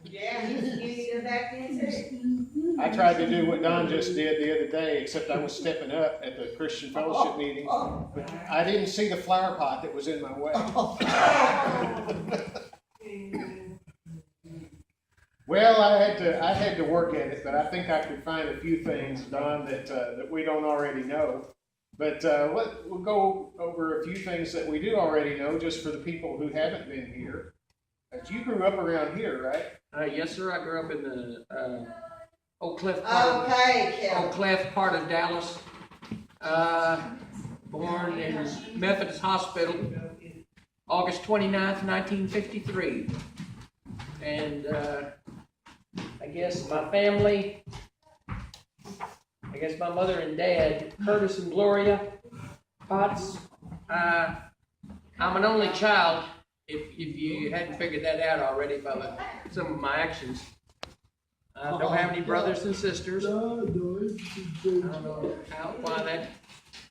Yeah, he's back in too. I tried to do what Don just did the other day, except I was stepping up at the Christian fellowship meeting, but I didn't see the flower pot that was in my way. Well, I had to work at it, but I think I could find a few things, Don, that we don't already know. But we'll go over a few things that we do already know, just for the people who haven't been here. You grew up around here, right? Yes, sir. I grew up in the Oak Cliff part of Dallas. Born in Methodist Hospital, August 29th, 1953. And I guess my family, my mother and dad, Curtis and Gloria Potts. I'm an only child, if you hadn't figured that out already by some of my actions. I don't have any brothers and sisters. I don't know why that.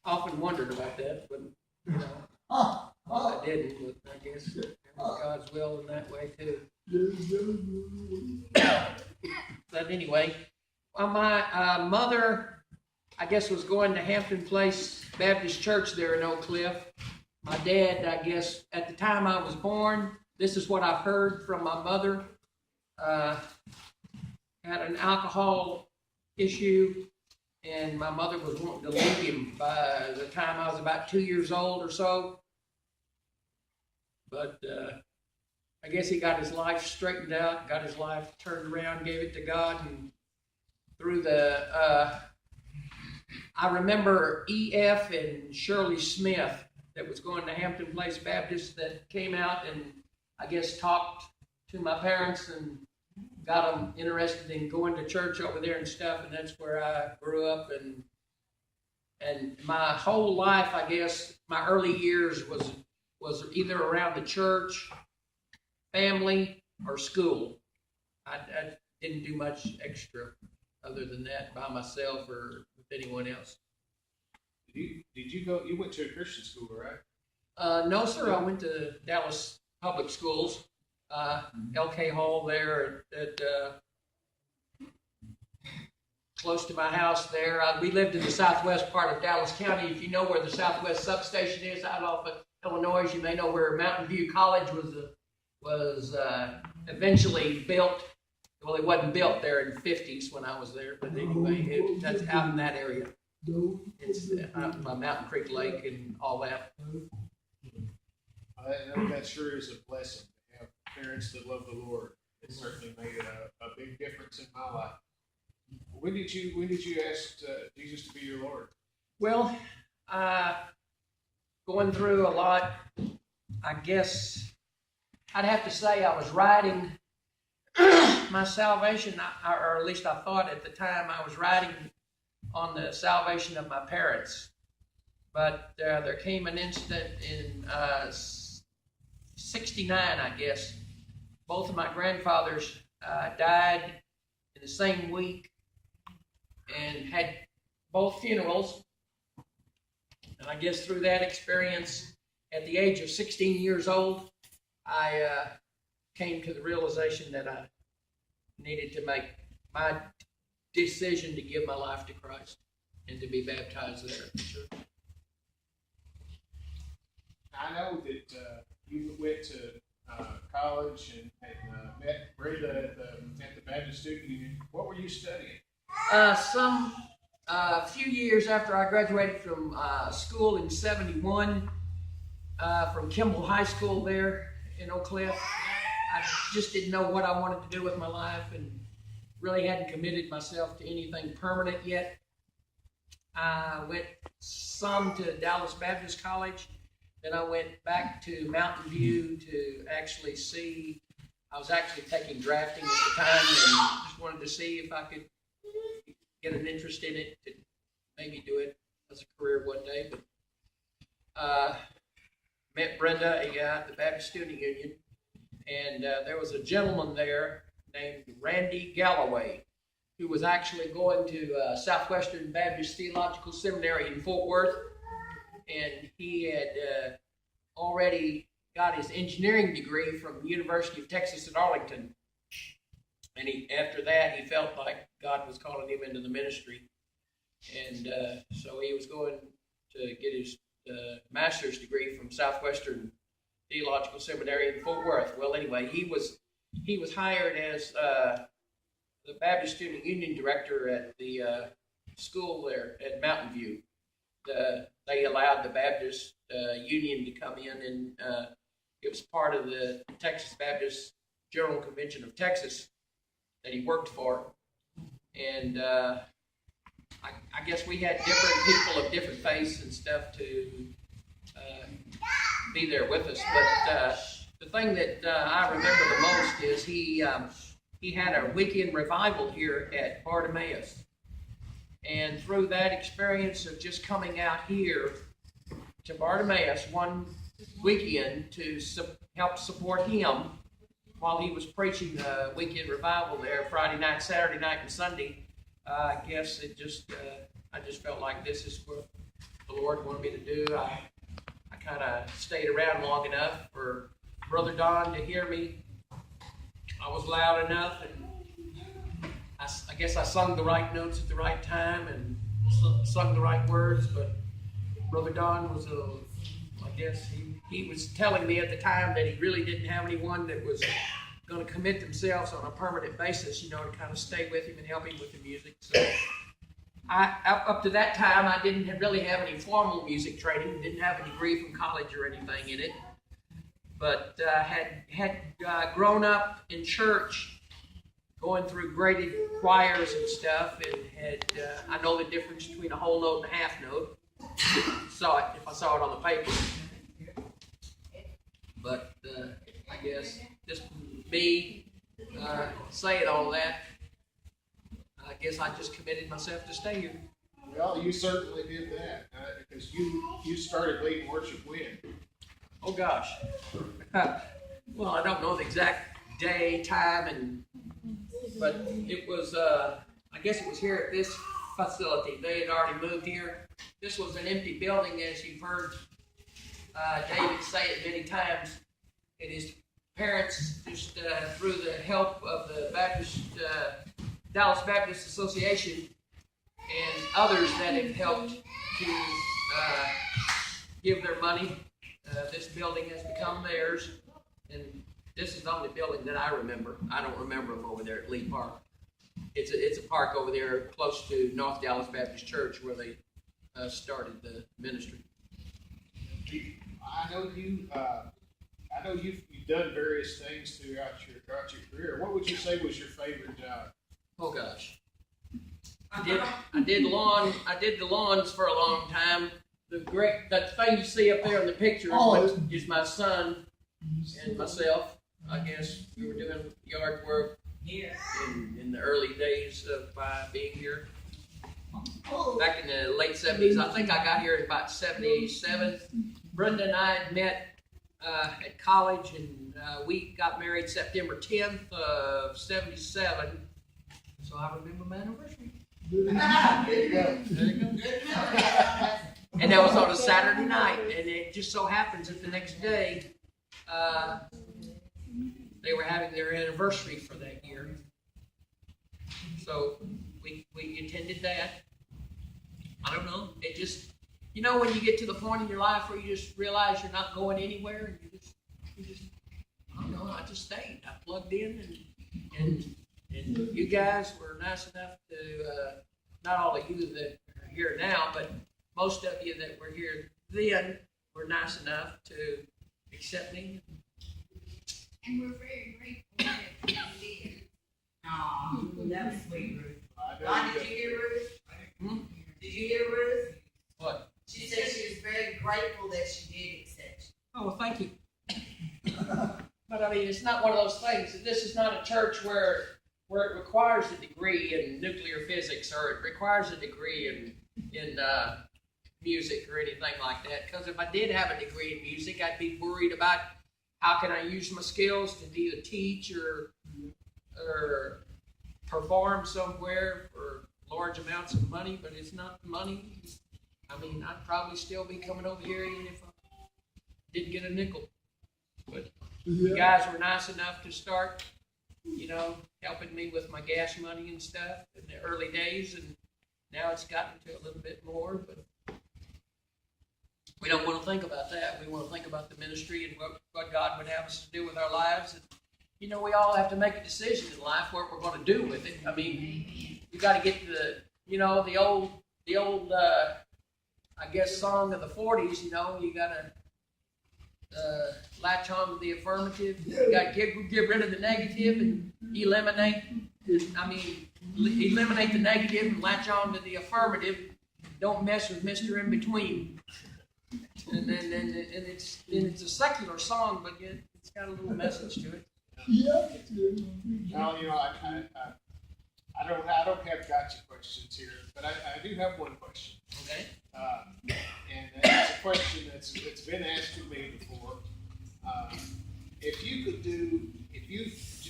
Often wondered about that, but you know, I didn't. But I guess it was God's will in that way too. But anyway, my mother, I guess, was going to Hampton Place Baptist Church there in Oak Cliff. My dad, I guess, at the time I was born, this is what I've heard from my mother, had an alcohol issue, and my mother was wanting to leave him by the time I was about 2 years old or so. But I guess he got his life straightened out, got his life turned around, gave it to God, and through the, I remember E.F. and Shirley Smith that was going to Hampton Place Baptist that came out and I guess talked to my parents and got them interested in going to church over there and stuff, and that's where I grew up. And my whole life, I guess, my early years was either around the church, family, or school. I didn't do much extra other than that by myself or with anyone else. Did you go? You went to a Christian school, right? No, sir. I went to Dallas Public Schools. L.K. Hall there at close to my house there. We lived in the southwest part of Dallas County. If you know where the southwest substation is out off of Illinois, you may know where Mountain View College was eventually built. Well, it wasn't built there in the 50s when I was there, but anyway, that's out in that area. It's out by Mountain Creek Lake and all that. That sure is a blessing. Parents that love the Lord. It certainly made a big difference in my life. When did you ask Jesus to be your Lord? Well, going through a lot. I guess I'd have to say I was writing my salvation, or at least I thought at the time I was writing on the salvation of my parents. But there came an incident in 69, I guess. Both of my grandfathers died in the same week and had both funerals. And I guess through that experience, at the age of 16 years old, I came to the realization that I needed to make my decision to give my life to Christ and to be baptized there at the church. I know that you went to college and met Brenda at the Baptist Student Union. What were you studying? A few years after I graduated from school in 71, from Kimball High School there in Oak Cliff, I just didn't know what I wanted to do with my life and really hadn't committed myself to anything permanent yet. I went some to Dallas Baptist College. Then I went back to Mountain View to actually see. I was actually taking drafting at the time and just wanted to see if I could get an interest in it to maybe do it as a career one day. But met Brenda at the Baptist Student Union, and there was a gentleman there named Randy Galloway who was actually going to Southwestern Baptist Theological Seminary in Fort Worth. And he had already got his engineering degree from the University of Texas at Arlington. And after that, he felt like God was calling him into the ministry. And so he was going to get his master's degree from Southwestern Theological Seminary in Fort Worth. Well, anyway, he was hired as the Baptist Student Union director at the school there at Mountain View. They allowed the Baptist Union to come in, and it was part of the Texas Baptist General Convention of Texas that he worked for. And I guess we had different people of different faiths and stuff to be there with us. But the thing that I remember the most is he had a weekend revival here at Bartimaeus. And through that experience of just coming out here to Bartimaeus one weekend to help support him while he was preaching the weekend revival there Friday night, Saturday night, and Sunday, I guess it just I just felt like this is what the Lord wanted me to do. I kind of stayed around long enough for Brother Don to hear me. I was loud enough, and I guess I sung the right notes at the right time and sung the right words, but Brother Don was I guess he was telling me at the time that he really didn't have anyone that was going to commit themselves on a permanent basis, to kind of stay with him and help him with the music. So up to that time, I didn't really have any formal music training, didn't have a degree from college or anything in it, but had grown up in church, going through graded choirs and stuff, and I know the difference between a whole note and a half note. If I saw it on the paper. But I guess just me saying all that, I guess I just committed myself to stay here. Well, you certainly did that, because you started leading worship when? Oh gosh. Well, I don't know the exact day, time, but it was, I guess it was here at this facility. They had already moved here. This was an empty building, as you've heard David say it many times. And his parents, just through the help of the Dallas Baptist Association and others that have helped to give their money, this building has become theirs. And this is the only building that I remember. I don't remember them over there at Lee Park. It's a park over there close to North Dallas Baptist Church where they started the ministry. I know you've done various things throughout your career. What would you say was your favorite job? Oh gosh, I did the lawns for a long time. That thing you see up there in the picture is my son and myself. I guess we were doing yard work in the early days of being here. Back in the late 70s, I think I got here in about 77. Brenda and I had met at college, and we got married September 10th of 77. So I remember my anniversary. There you go. There you go. And that was on a Saturday night, and it just so happens that the next day they were having their anniversary for that year. So we attended that. I don't know. It just, when you get to the point in your life where you just realize you're not going anywhere, and you just, I don't know. I just stayed. I plugged in, and you guys were nice enough to, not all of you that are here now, but most of you that were here then were nice enough to accept me. And we're very grateful that you did. Aw, that was sweet, Ruth. Ron, did you hear Ruth? Did you hear Ruth? What? She said she was very grateful that she did accept you. Oh, well, thank you. But I mean, it's not one of those things. This is not a church where it requires a degree in nuclear physics, or it requires a degree in music or anything like that. Because if I did have a degree in music, I'd be worried about how can I use my skills to either teach or perform somewhere for large amounts of money. But it's not the money. I mean, I'd probably still be coming over here even if I didn't get a nickel. You guys were nice enough to start, helping me with my gas money and stuff in the early days, and now it's gotten to a little bit more, but we don't want to think about that. We want to think about the ministry and what God would have us to do with our lives. And, we all have to make a decision in life what we're going to do with it. I mean, you got to get the old I guess song of the 40s. You got to latch on to the affirmative. You got to get rid of the negative and eliminate. Eliminate the negative and latch on to the affirmative. Don't mess with Mr. In Between. And it's a secular song, but it's got a little message to it. Yeah. No, I don't have gotcha questions here, but I do have one question. Okay. And it's a question that's been asked to me before.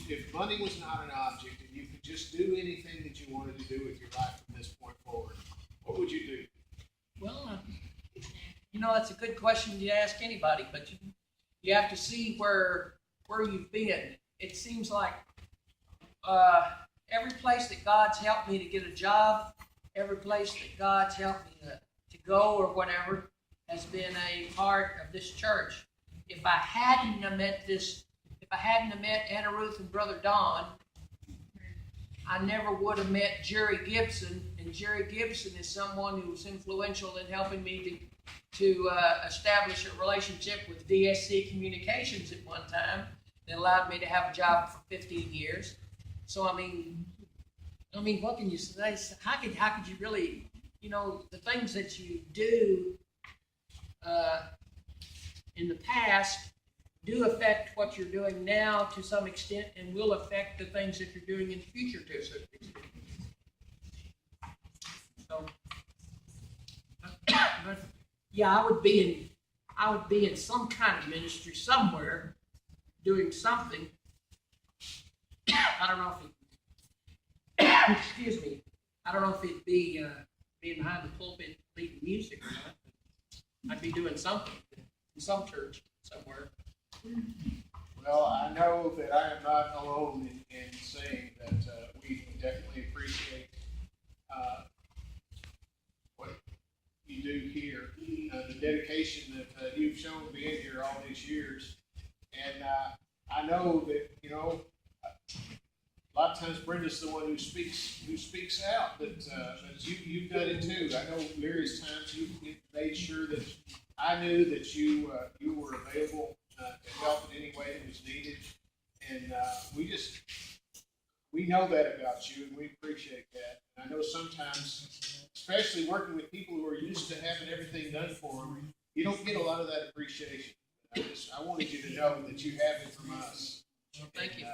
If money was not an object and you could just do anything that you wanted to do with your life from this point forward, what would you do? Well, that's a good question to ask anybody, but you have to see where you've been. It seems like every place that God's helped me to get a job, every place that God's helped me to go or whatever, has been a part of this church. If I hadn't have met Anna Ruth and Brother Don, I never would have met Jerry Gibson, and Jerry Gibson is someone who was influential in helping me to establish a relationship with DSC Communications at one time that allowed me to have a job for 15 years. So I mean, what can you say? How could you really, the things that you do in the past do affect what you're doing now to some extent, and will affect the things that you're doing in the future to a certain extent. So, but yeah, I would be in some kind of ministry somewhere, doing something. I don't know if it, excuse me, I don't know if it'd be being behind the pulpit leading music or not. I'd be doing something in some church somewhere. Well, I know that I am not alone in saying that we definitely appreciate what you do here, the dedication that you've shown being here all these years. And I know that, a lot of times Brenda's the one who speaks out, but you've done it too. I know various times you made sure that I knew that you were available to help in any way that was needed, and we know that about you, and we appreciate that. And I know sometimes, especially working with people who are used to having everything done for them, you don't get a lot of that appreciation. I wanted you to know that you have it from us. Well, thank you.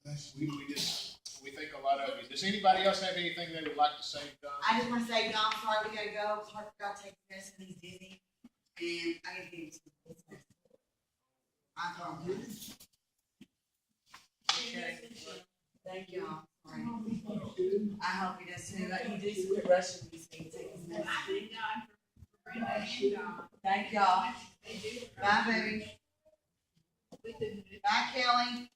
We think a lot of you. Does anybody else have anything they would like to say, Don? I just want to say, Don, sorry we gotta go. Clark forgot to take this and he's busy. And I gotta get him some business. I told him. Okay. Thank y'all. Sorry. I hope he does too. He did quit rushing me, so he can take his medicine. Thank God for Brenda and Don. Thank y'all. They do. Bye, baby. Bye, Kelly.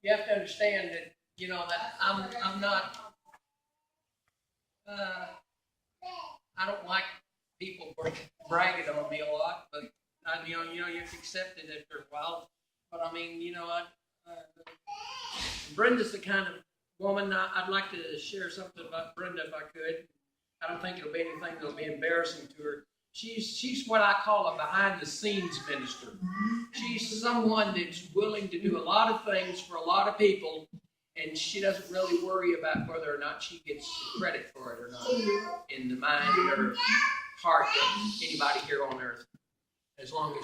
You have to understand that, that I'm not, I don't like people bragging on me a lot, but you have to accept it after a while. But I mean, Brenda's the kind of woman, I'd like to share something about Brenda if I could. I don't think it'll be anything that'll be embarrassing to her. She's what I call a behind-the-scenes minister. She's someone that's willing to do a lot of things for a lot of people, and she doesn't really worry about whether or not she gets credit for it or not in the mind or heart of anybody here on earth. As long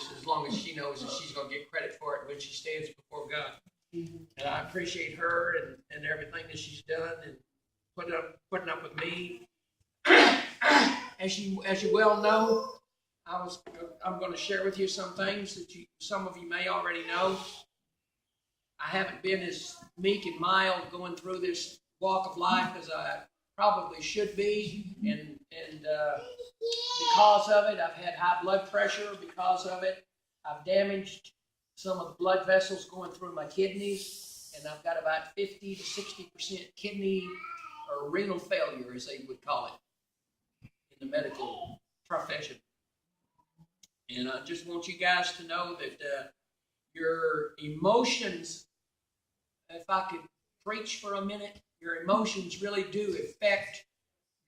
as she knows that she's going to get credit for it when she stands before God. And I appreciate her and everything that she's done and putting up with me. As you well know, I'm going to share with you some things that some of you may already know. I haven't been as meek and mild going through this walk of life as I probably should be, and because of it, I've had high blood pressure. Because of it, I've damaged some of the blood vessels going through my kidneys, and I've got about 50 to 60% kidney or renal failure, as they would call it in the medical profession. And I just want you guys to know that your emotions, if I could preach for a minute, your emotions really do affect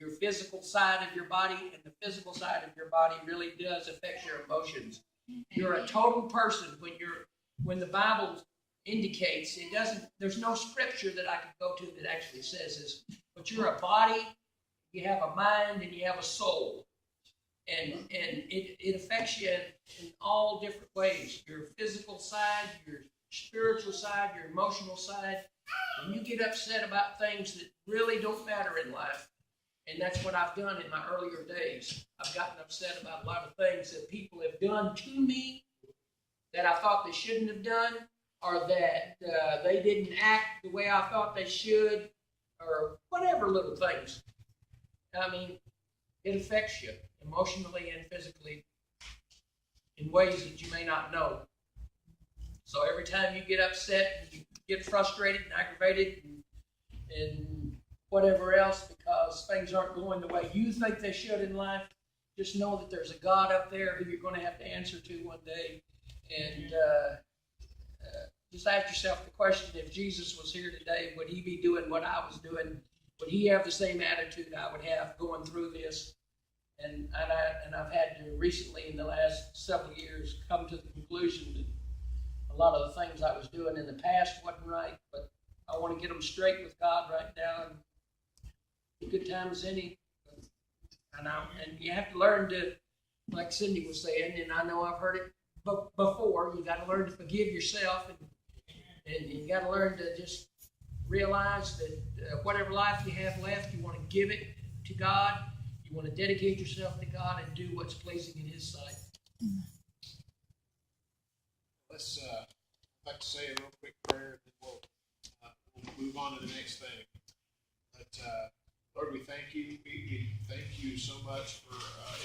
your physical side of your body, and the physical side of your body really does affect your emotions. You're a total person when the Bible indicates it doesn't. There's no scripture that I could go to that actually says this, but you're a body, you have a mind, and you have a soul, and it affects you in all different ways. Your physical side, your spiritual side, your emotional side. When you get upset about things that really don't matter in life, and that's what I've done in my earlier days. I've gotten upset about a lot of things that people have done to me that I thought they shouldn't have done, or that they didn't act the way I thought they should, or whatever little things. I mean, it affects you emotionally and physically in ways that you may not know. So every time you get upset and you get frustrated and aggravated and whatever else because things aren't going the way you think they should in life, just know that there's a God up there who you're going to have to answer to one day. And just ask yourself the question, if Jesus was here today, would he be doing what I was doing? Would he have the same attitude I would have going through this? And I've had to recently, in the last several years, come to the conclusion that a lot of the things I was doing in the past wasn't right, but I want to get them straight with God right now. And good time as any. And you have to learn to, like Cindy was saying, and I know I've heard it before, you got to learn to forgive yourself, and you got to learn to just realize that whatever life you have left, you want to give it to God. You want to dedicate yourself to God and do what's pleasing in His sight. Let's I'd like to say a real quick prayer, and then we'll move on to the next thing. But Lord, we thank you. We thank you so much for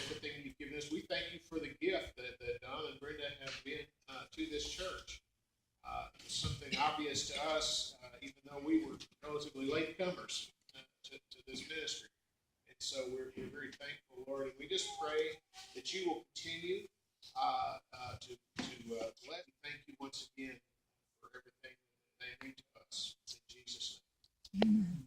everything you've given us. We thank you for the gift that Don and Brenda have been to this church. It's something obvious to us, even though we were relatively late comers to this ministry. And so we're very thankful, Lord. And we just pray that you will continue to bless. Thank you once again for everything that they do to us. In Jesus' name. Amen.